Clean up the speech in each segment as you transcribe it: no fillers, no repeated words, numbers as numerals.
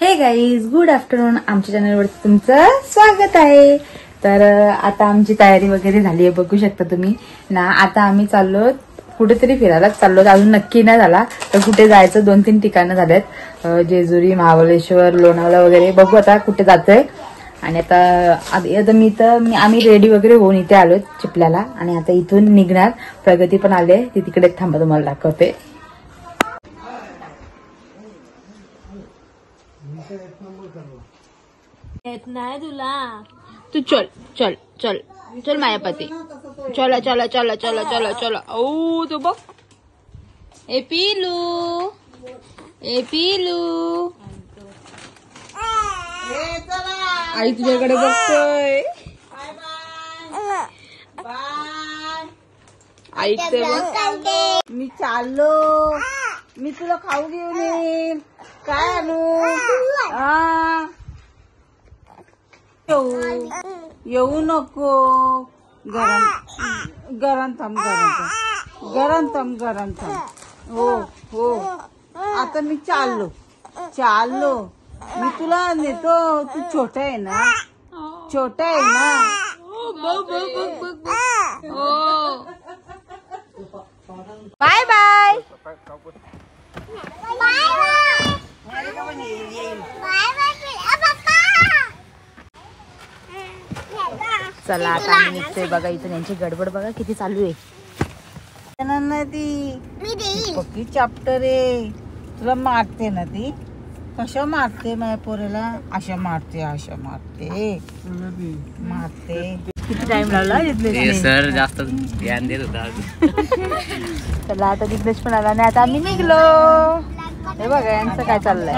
हे guys, good afternoon. आमच्या चॅनलवर तुमचं स्वागत आहे. तर आता आमची तयारी वगैरे झाली आहे, बघू शकता तुम्ही ना. आता आम्ही चाललो कुठेतरी फिरायला चाललो, अजून नक्की नाही झाला तर कुठे जायचं. 2-3 ठिकाणं झालेत, जेजुरी, महाबळेश्वर, लोणावळा वगैरे. बघू आता कुठे जातोय. आणि आता आम्ही रेडी वगैरे होऊन इथे आलो चिपल्याला. आणि आता इथून निघणार. प्रगती पण आले, ती तिकडे थांबा, तुम्हाला दाखवते. येत नाही तुला. तू चल चल चल चल मायापती, चला चला चला चला चला चला. ओ तू बघ, ए पिलू, ए पिलू, आई तुझ्याकडे बघतोय. आई ते बघ. मी चाललो, मी तुला खाऊ घेऊन येईल. काय आणू? येऊ नको. गरम थांब. हो हो, आता मी चाललो. मी तुला नेतो. तू छोटा आहे ना. Bye bye. चला आता आम्ही निघतोय. बघा इथं यांची गडबड बघा किती चालू आहे. ती पक्की चॅप्टर आहे. तुला मारते ना ती. कशा मारते माझ्या पोरेला? अशा मारते. किती टाइम लागला सर, जास्त ध्यान देत होता. चला आता दिग्नेश पण आला नाही. आता आम्ही निघलो. हे बघा यांचं काय चाललंय.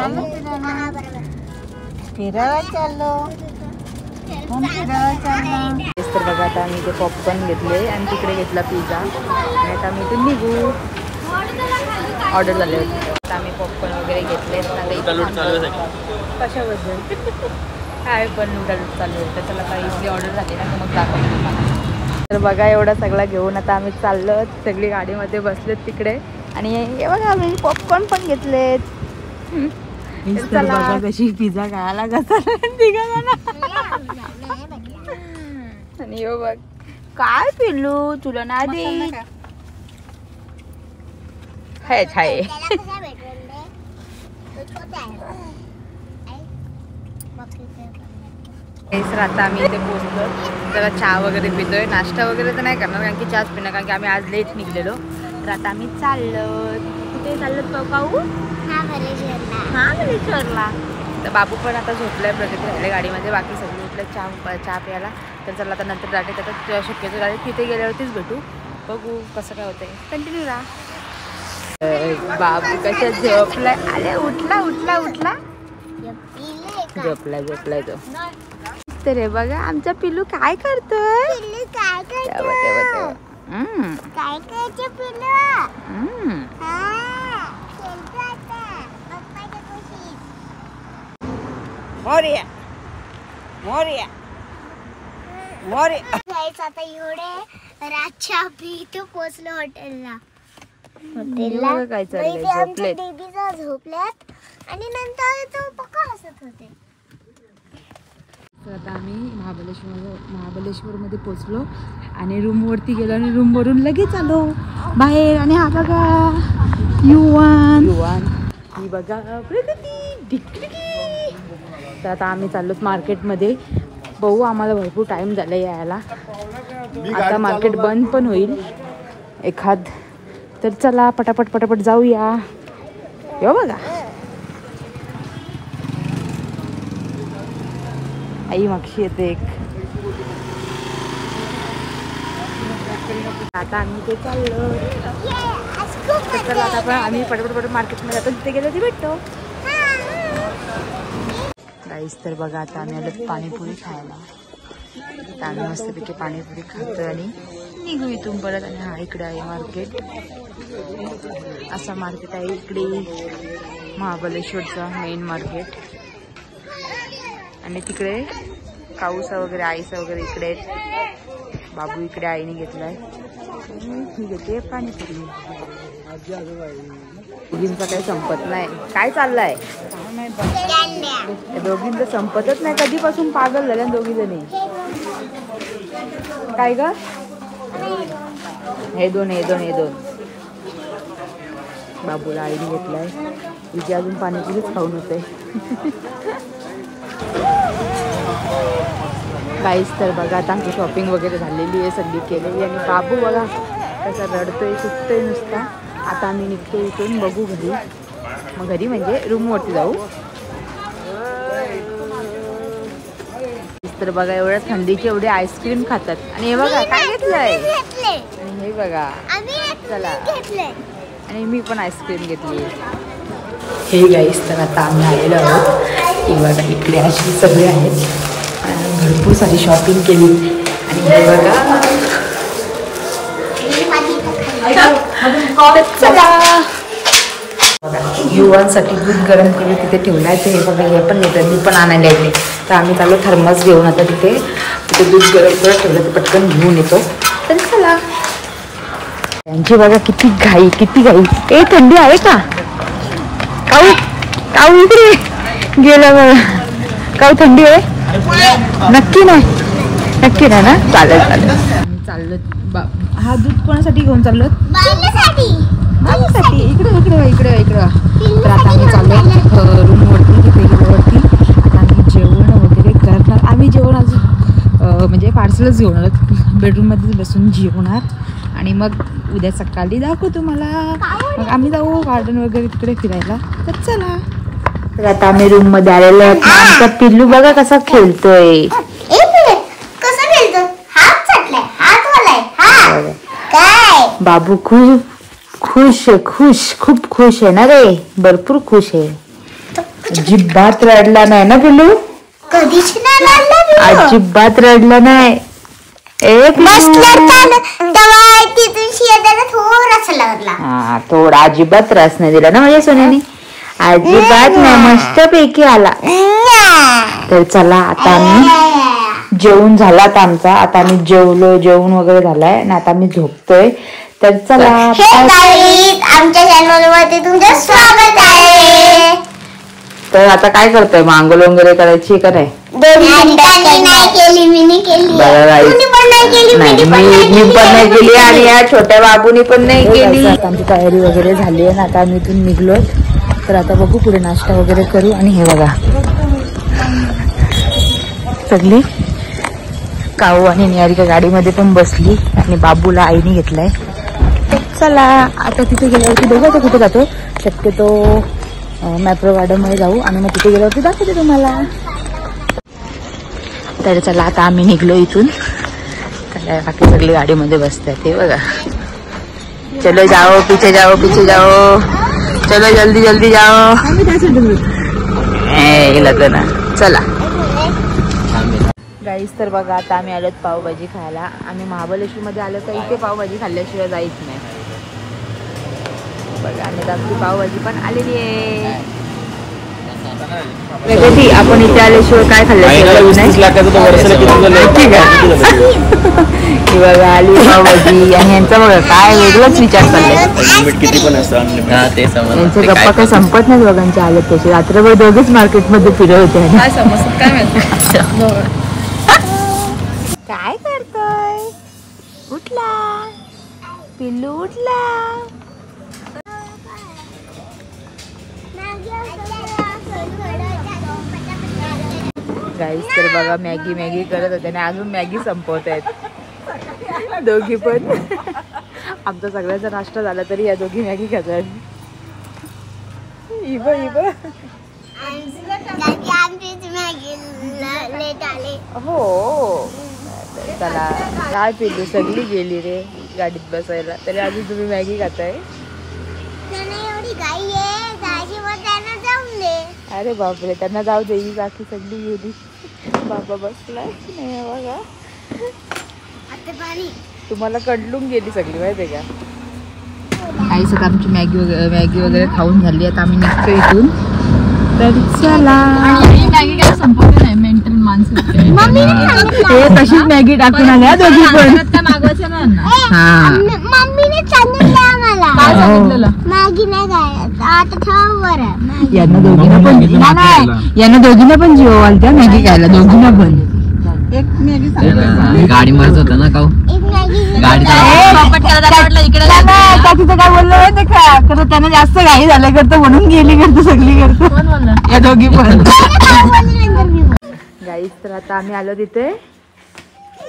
फिरायला चाललो. तर बघा आता आम्ही ते पॉपकॉर्न घेतले आणि तिकडे घेतला पिझ्झा. आणि आता आम्ही इथे निघू. ऑर्डर झाले होते. आता आम्ही पॉपकॉर्न वगैरे घेतले. कशाबद्दल काय पण नूडल्स चालू होतं. चला आता इथली ऑर्डर झाली ना, मग दाखवतो. तर बघा एवढा सगळा घेऊन आता आम्ही चाललो. सगळी गाडीमध्ये बसलेत तिकडे. आणि हे बघा आम्ही पॉपकॉर्न पण घेतलेत. बघा कशी पिझ्झा खायला कसा आणि हो बघ काय पिल्लू, तुला नाही दे. हाय आता आम्ही इथे पोहोचलो. जरा चहा वगैरे पितोय. नाश्ता वगैरे तर नाही करणार, कारण की चहाच पिणार, कारण की आम्ही आज लेट निघलेलो. तर आता आम्ही चाललो. कुठे चाललो पाहू? महाबळेश्वरला. तर बाबू पण आता झोपलाय, प्रगती राहिले गाडीमध्ये. बाकी सगळे उठले चहा प्यायला. तर चला आता नंतर जाते. त्याचा शक्यतो डायरेक्ट तिथे गेल्यावरतीच भेटू. बघू कसं काय होतंय. कंटिन्यू राहा. बाबू कशा झोपलाय. अरे उठला झोपलाय तो. तर हे बघा आमचा पिल्लू काय करतोय. आता एवढे रातच्या इथे पोहोचलो हॉटेलला. काय चाललंय. झोपल्यात आणि नंतर तो पक्का हसत होते. तर आता आम्ही महाबळेश्वर मध्ये पोहोचलो आणि रूमवरती गेलो. आणि रूमवरून लगेच आलो बाहेर. आणि हा बघा युवान ही बघा प्रगती. तर आता आम्ही चाललो मार्केटमध्ये. बघू, आम्हाला भरपूर टाइम झाला यायला. आता मार्केट बंद पण होईल एखाद. तर चला पटापट जाऊया. यो बघा आई मागशी येते एक. आता आम्ही ते चाललो. चला आता आम्ही पटापट मार्केटमध्ये जातो. तिथे गेलो ती भेटतो. गाईस तर बघा आता आम्ही आलो पाणीपुरी खायला. आता आम्ही मस्तपैकी पाणीपुरी खातो आणि निघू इथून परत. आणि हा इकडे आहे मार्केट. असं मार्केट आहे इकडे, महाबळेश्वरचा मेन मार्केट. आणि तिकडे काऊसा वगैरे, आईसा वगैरे इकडे. बाबू इकडे आईने घेतलाय. ही घेते पाणीपुरी. दोघींचा काही संपत नाही. काय चाललंय दोघींचं संपतच नाही. कधीपासून पागल झाल्या दोघी जणी. काय ग हे दोन बाबूला आईने घेतलाय. तिची अजून पाणीपुरीच खाऊन होते. काहीच तर बघा आता आमची शॉपिंग वगैरे झालेली आहे, सगळी केलेली. आणि बाबू बघा कसा रडतोय सुटतोय नुसता. आता आम्ही निघतो इथून, बघू घरी. मग घरी म्हणजे रूमवरती जाऊ. तर बघा एवढ्या थंडीचे एवढे आईस्क्रीम खातात. आणि हे बघा काय घेतलंय. आणि हे बघा चला. आणि मी पण आईस्क्रीम घेतली. हे गाईस तर आता आम्ही आलेलो आहोत. हे बघा इकडे अशी सगळे आहेत. भरपूर सारी शॉपिंग केली. आणि हे बघा चला युवांसाठी दूध गरम करून तिथे ठेवलं आहे. हे बघा हे पण नेतात, मी पण आणायला येते. तर आम्ही चालू थर्मस घेऊन आता तिथे दूध गरम करत ठेवलं तर पटकन घेऊन येतो. तर चला. त्यांची बघा किती घाई. ए थंडी आहे का काऊ इकडे गेला बघा. काऊ थंडी आहे. नक्की नाही ना. चालेल चाललो. हा दूध कोणासाठी घेऊन चाललो. माझ्यासाठी. इकडे तर आता आम्ही चाललो रूमवरती. आता आम्ही जेवण वगैरे करणार. आम्ही जेवण अजून म्हणजे पार्सलच घेऊन आलो. बेडरूममध्येच बसून जेवणार. आणि मग उद्या सकाळी दाखवू तुम्हाला. मग आम्ही जाऊ गार्डन वगैरे तिकडे फिरायला. तर चला. तर आता आम्ही रूम मध्ये आलेलो आहोत. आमचा पिल्लू बघा कसा खेळतोय. बाबू खूप खुश आहे ना रे. भरपूर खुश आहे. अजिबात रडला नाही ना पिल्लू. अजिबात रडला नाही. थोडा अजिबात त्रास नाही दिला ना माझ्या सोन्याने. अजिबात नाही. मस्त पैकी आला. तर चला आता आम्ही जेवण झालात आमचा. आता आम्ही जेवण वगैरे झालाय आणि आता आम्ही झोपतोय. तर चला. आमच्या चॅनल मध्ये तुमचं स्वागत आहे. तर आता काय करतोय मग आंघोळ वगैरे करायची का नाही. मी पण नाही केली आणि या छोट्या बाबूनी पण नाही केली. आमची तयारी वगैरे झाली आहे. आता आम्ही इथून निघलोय. तर आता बघू पुढे नाश्ता वगैरे करू. आणि हे बघा सगळी काऊ आणि निहारिका गाडीमध्ये पण बसली. आणि बाबूला आईने घेतलाय. चला आता तिथे गेल्यावरती बघू आता कुठे जातो. शक्यतो मॅप्रो गार्डन मध्ये जाऊ. आणि मग तिथे गेल्यावरती दाखवते तुम्हाला. तर चला आता आम्ही निघलो इथून. बाकी सगळी गाडीमध्ये बसतात. हे बघा. चलो जाओ पीछे जाओ चलो जल्दी जाओ. गेला ना. चला गाईस. तर बघा आता आम्ही आलोत पावभाजी खायला. आम्ही महाबळेश्वर मध्ये आलो तर इथे पावभाजी खाल्ल्याशिवाय जायच नाही. बघा आणि आपली पावभाजी पण आलेली आहे. कधी आपण इथे आल्याशिवाय काय खाल्ल्याशिवाय बघा आली पावभाजी. आणि यांचा बघा काय वेगळाच विचार चाललाय. यांच्या गप्पा काय संपत नाही दोघांच्या. आल्यात तसे रात्रभर दोघेच मार्केटमध्ये फिरत होते. काय करतोय. उठला पिल्लू उठला. गाईस तर बघा मॅगी करत होते आणि अजून मॅगी संपवत आहेत दोघी पण. आमचा सगळ्याचा नाश्ता झाला तरी या दोघी मॅगी खातात. हो चला. काय पिल्लू सगळी गेली रे गाडीत बसायला तरी अजून तुम्ही मॅगी खाताय. अरे बापरे त्यांना जाऊ दे. ही बाकी सगळी गेली. बाबा बसलाय नाही बघा. तुम्हाला कडलून गेली सगळी माहितीये का. काही सगळं आमची मॅगी वगैरे खाऊन झाली. आता आम्ही निघतो इथून. तर चला. मॅगी काय संपवते नाही. मेंटल माणसं ते तशीच मॅगी टाकून आल्या दोघी पण. मम्मीने सांगितलं आम्हाला मॅगी नाही आता थांबवर आहे. यांना दोघींना पण नाही, यांना दोघींना पण जीव वालत्या मॅगी खायला दोघींना पण. एक मॅगी गाडी मारत होता ना काऊ एक मॅगी गाडी का तिथं काय बोललं माहिती का, खरं त्यानं जास्त घाई झालं करतं म्हणून गेली करतो सगळी करतो या दोघी पण. गाईस तर आता आम्ही आलो तिथे,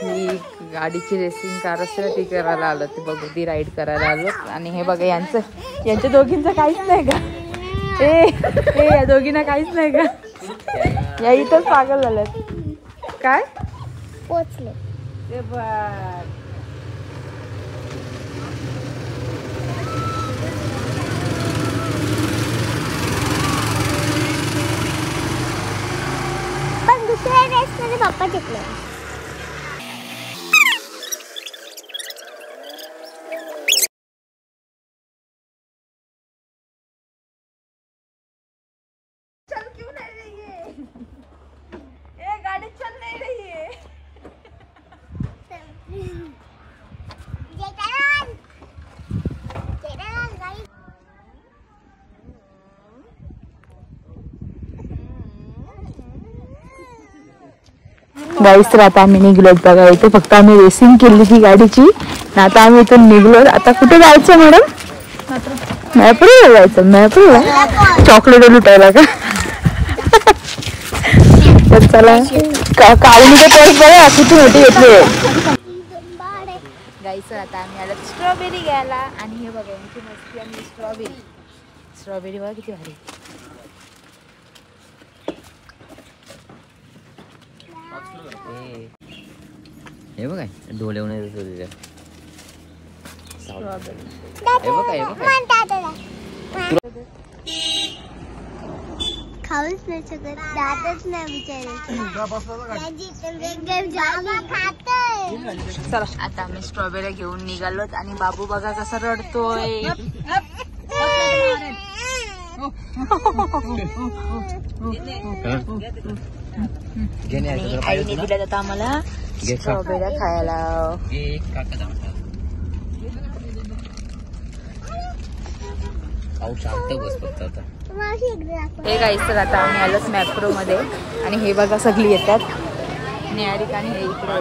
ही गाडीची रेसिंग कार असते ना ती करायला आलो, ते बघू ती राईड करायला आलो. आणि हे बघा यांच्या दोघींचं काहीच नाही का, ए या दोघींना काहीच नाही का, या इथंच पागल झाल्यात काय पोचले. ते बघ पण दुसऱ्या रेस मध्ये पप्पा जिंकले. गाड़ी चल नहीं रही है. गाईस तर आता आम्ही निघलो बघा, इथे फक्त आम्ही रेसिंग केली ती गाडीची. आता आम्ही इथून निघलो. आता कुठे जायचं मॅडम? मॅपरूला जायचं. मॅपरूला चॉकलेट लुटायला का? तर चला काळीचे पर्स बघा किती मोठी घेतली. गाईस आता आम्ही आलो स्ट्रॉबेरी घ्यायला. आणि हे बघा यांची मस्ती आम्ही स्ट्रॉबेरी बघा किती भारी. हे बघ डोळे उन्हाळ्यात खाऊच नाही शकत, दातच नाही बिचारे. चला आता आम्ही स्ट्रॉबेरी घेऊन निघालोत. आणि बाबू बघा कसा रडतोय. आईने दिल्या जातं आम्हाला स्ट्रॉबेरी खायला. हे गाईस तर आता आम्ही आलोच मॅप्रो मध्ये. आणि हे बघा सगळी येतात निहारिका आणि हे इकडे.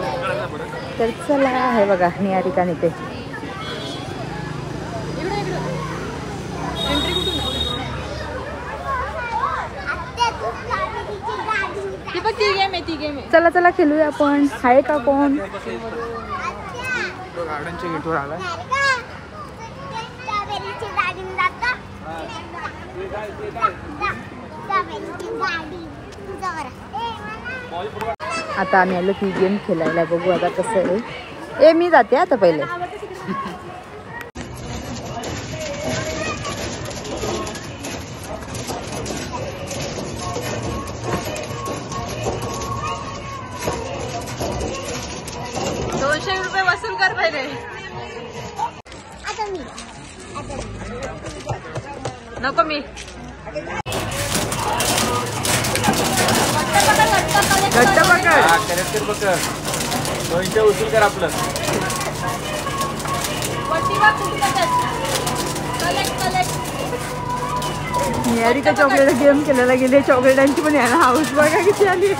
तर चला हे बघा निहारिका इथे. चला चला खेळूया आपण. आहे का कोण? गार्डनच्या गेटवर आला. आता आम्ही आलो ती गेम खेळायला. बघू आता कसं आहे. मी जाते आता पहिले. ₹200 वसूल कर पहिले. नको मी घट्ट पकड. 200 उचल कर आपलं. निहारिका चॉकलेट गेम खेळायला गेले. चॉकलेटांची पण यायला हाऊस बघा किती आली.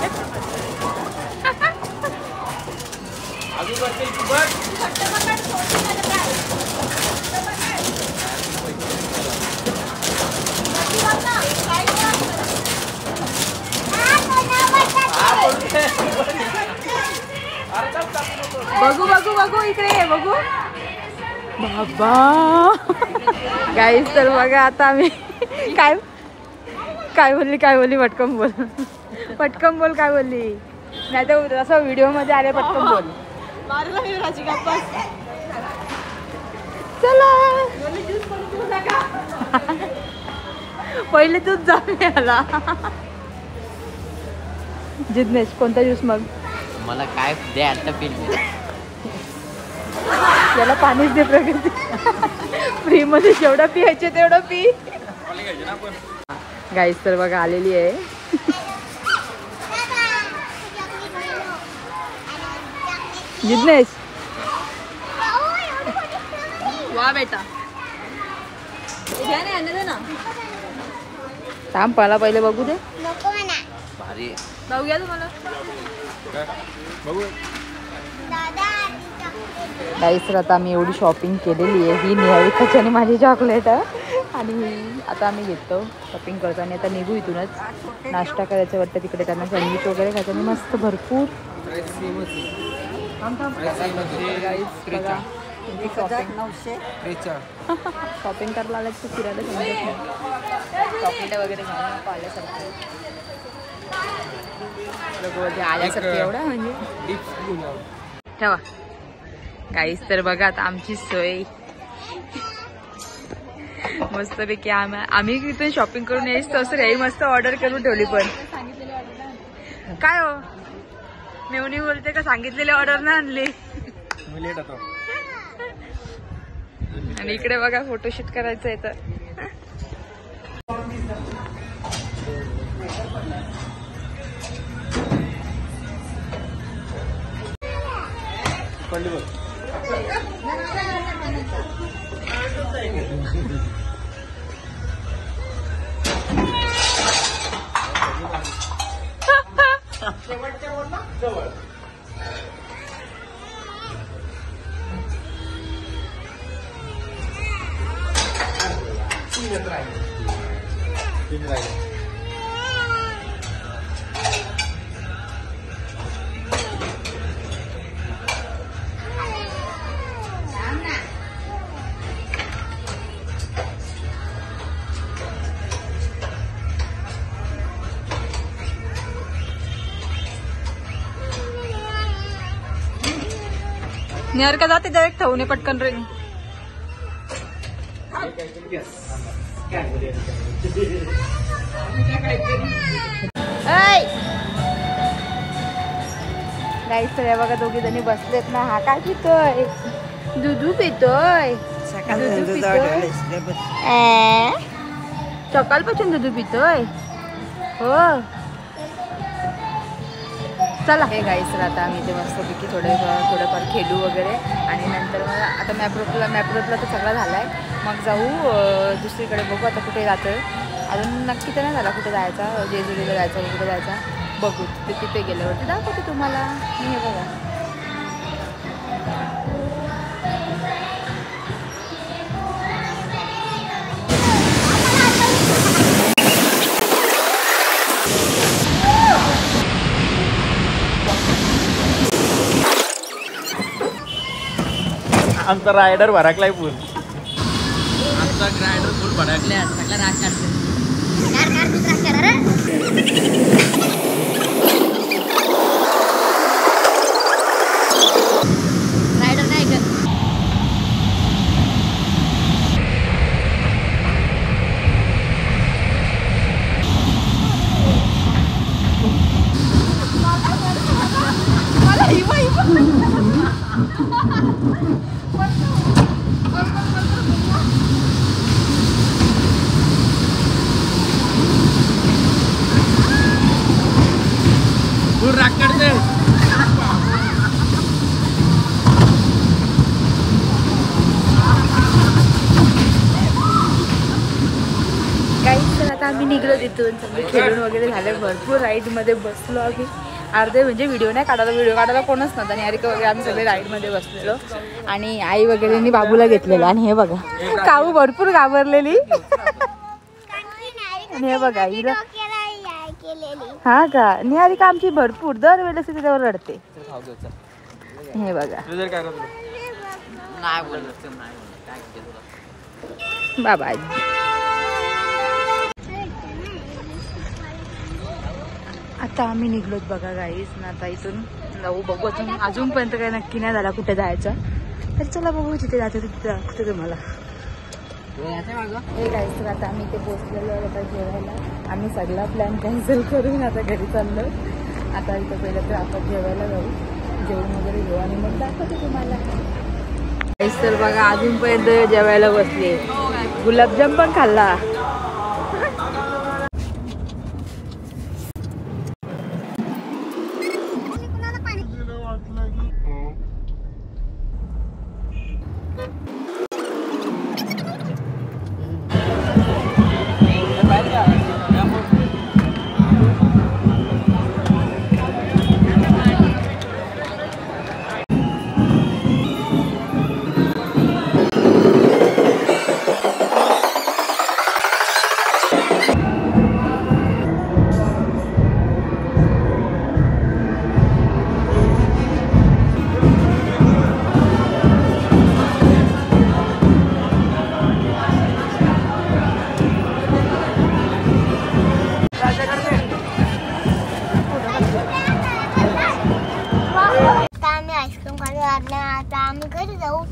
बघू बघू बघू इकडे ये बघू बाबा. गाईस तर बघा आता आम्ही काय काय बोलली पटकन बोल. पटकन बोल काय बोलली. नाही तर असं व्हिडिओ मध्ये आले पटकन बोल. चला पहिले तूच जा आला. जिज्ञेश कोणता ज्यूस मग? मला काय दे आता पील. याला पाणीच दे प्रगती. फ्री मध्ये जेवढं पियायचे तेवढं पी. गाईस तर बघा आलेली आहे. जिज्ञेश वा बेटा. थांब मला पहिले बघू दे. नको म्हणा. भारी जाऊया तुम्हाला बघू दादा गाईस. तर आता आम्ही एवढी शॉपिंग केलेली आहे. ही निहारिकाची आणि माझी चॉकलेट आहे. आणि आता आम्ही घेतो शॉपिंग करतो आणि आता निघू इथूनच. नाश्ता करायचं वाटतं तिकडे त्यांना सँडविच वगैरे खायचं आणि मस्त भरपूर शॉपिंग करायला आलं की फिरायला समजत नाही. चॉकलेट वगैरे घालून नको आल्यासारखं आल्यासारखं एवढं म्हणजे ठेवा काहीच. तर बघा आता आमची सोय मस्तपैकी आम्ही तिथून शॉपिंग करून यायच तर असं काही मस्त ऑर्डर करून ठेवली. पण काय हो मेवणी बोलते का सांगितलेली ऑर्डर ना आणली. आणि इकडे बघा फोटोशूट करायचं आहे तर निहार का जाते डायरेक्ट ठेवणे पटकन रे. गाईस तर बघा दोघी जणी बसलेत ना. हा काय पितोय? दूध पितोय. सकाळपासून दूध पितोय हो. चला हे गाईस. तर आता आम्ही ते मस्तपैकी थोडंफार खेळू वगैरे आणि नंतर मग आता मॅपरोतला तर सगळं झाला आहे. मग जाऊ दुसरीकडे बघू आता कुठे जातं. अजून नक्की तर नाही झाला कुठे जायचा. जेजुरीला जायचं कुठे जायचा बघू. तिथे गेल्यावरती दाखवते तुम्हाला. मी हे बघा आमचा रायडर भडकलाय फुल. आमचा रायडर फुल भडकल्या सगळा राग काढतो. रायडर नाही का फुल राग काढते. काहीच. तर आता आम्ही निघलो तिथून सगळे खेळून वगैरे झाले. भरपूर राईडमध्ये बसलो आम्ही. अर्धे म्हणजे व्हिडिओ नाही काढायला. व्हिडिओ काढायला कोणच नव्हता. आणि निहारिका वगैरे आम्ही सगळे राईडमध्ये बसलेलो आणि आई वगैरे बाबूला घेतलेलं. आणि हे बघा काऊ भरपूर घाबरलेली. आणि हे बघा हिला हा का निहारिका आमची भरपूर दरवेळेस त्याच्यावर रडते. हे बघा नाही बोलत बाबा. आता आम्ही निघलोत बघा गाईस ना. आता इथून जाऊ बघू. अजूनपर्यंत काही नक्की नाही झाला कुठे जायचं. तर चला बघू जिथे जायचं तिथे दाखवते तुम्हाला. Hey guys. तर आता आम्ही ते पोचलेलो आता जेवायला. आम्ही सगळा प्लॅन कॅन्सल करून आता घरी चाललो. आता इथं पहिलं तर आपण जेवायला जाऊ. जेवण वगैरे घेऊ आणि मग दाखवते तुम्हाला. गाईस तर बघा अजूनपर्यंत जेवायला बसले. गुलाबजाम पण खाल्ला. खाली वाजले आता आम्ही घरी जाऊ